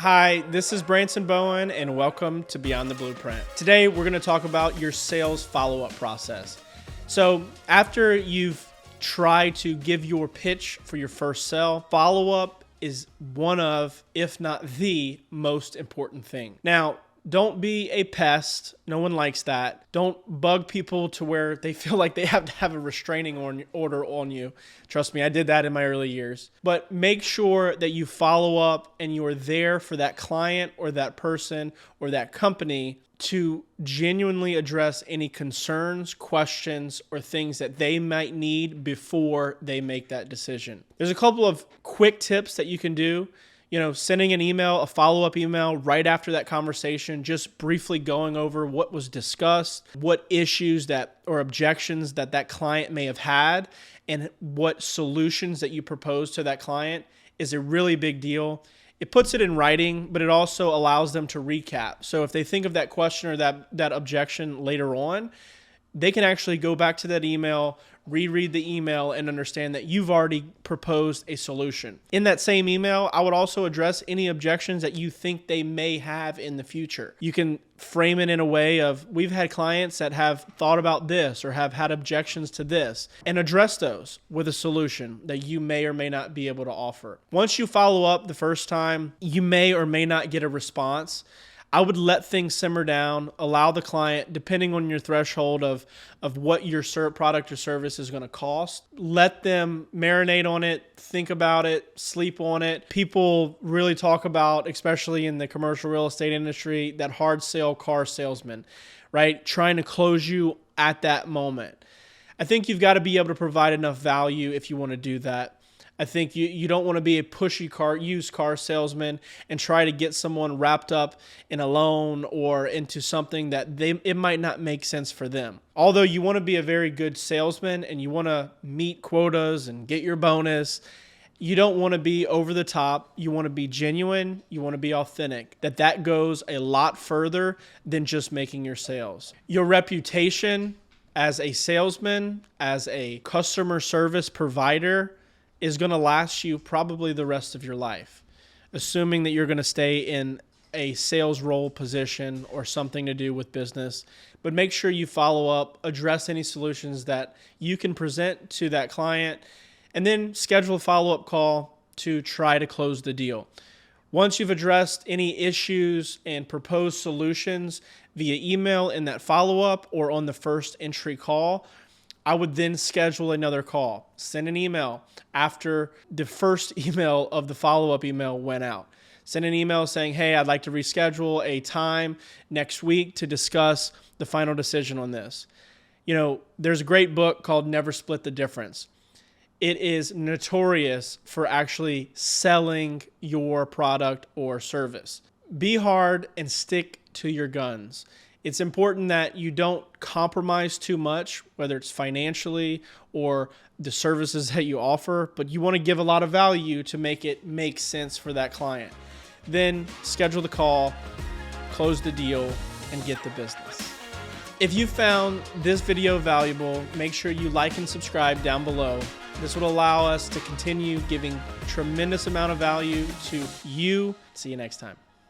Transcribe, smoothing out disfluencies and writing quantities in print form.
Hi, this is Branson Bowen, and welcome to Beyond the Blueprint. Today, we're going to talk about your sales follow-up process. So after you've tried to give your pitch for your first sale, follow-up is one of, if not the most important thing. Now, don't be a pest. No one likes that. Don't bug people to where they feel like they have to have a restraining order on you. Trust me, I did that in my early years. But make sure that you follow up and you're there for that client or that person or that company to genuinely address any concerns, questions, or things that they might need before they make that decision. There's a couple of quick tips that you can do. Sending an email, a follow-up email right after that conversation, just briefly going over what was discussed, what issues or objections that client may have had, and what solutions that you propose to that client is a really big deal. It puts it in writing, but it also allows them to recap. So if they think of that question or that objection later on, they can actually go back to that email, reread the email, and understand that you've already proposed a solution. In that same email, I would also address any objections that you think they may have in the future. You can frame it in a way of, we've had clients that have thought about this or have had objections to this, and address those with a solution that you may or may not be able to offer. Once you follow up the first time, you may or may not get a response. I would let things simmer down, allow the client, depending on your threshold of what your product or service is going to cost, let them marinate on it, think about it, sleep on it. People really talk about, especially in the commercial real estate industry, that hard sale car salesman, right? Trying to close you at that moment. I think you've got to be able to provide enough value if you want to do that. I think you don't want to be a pushy used car salesman and try to get someone wrapped up in a loan or into something that it might not make sense for them. Although you want to be a very good salesman and you want to meet quotas and get your bonus, you don't want to be over the top. You want to be genuine. You want to be authentic. That goes a lot further than just making your sales. Your reputation as a salesman, as a customer service provider, is going to last you probably the rest of your life, assuming that you're going to stay in a sales role position or something to do with business. But make sure you follow up, address any solutions that you can present to that client, and then schedule a follow-up call to try to close the deal. Once you've addressed any issues and proposed solutions via email in that follow-up or on the first entry call, I would then schedule another call, send an email after the first email of the follow-up email went out. Send an email saying, hey, I'd like to reschedule a time next week to discuss the final decision on this. There's a great book called Never Split the Difference. It is notorious for actually selling your product or service. Be hard and stick to your guns. It's important that you don't compromise too much, whether it's financially or the services that you offer, but you want to give a lot of value to make it make sense for that client. Then schedule the call, close the deal, and get the business. If you found this video valuable, make sure you like and subscribe down below. This will allow us to continue giving tremendous amount of value to you. See you next time.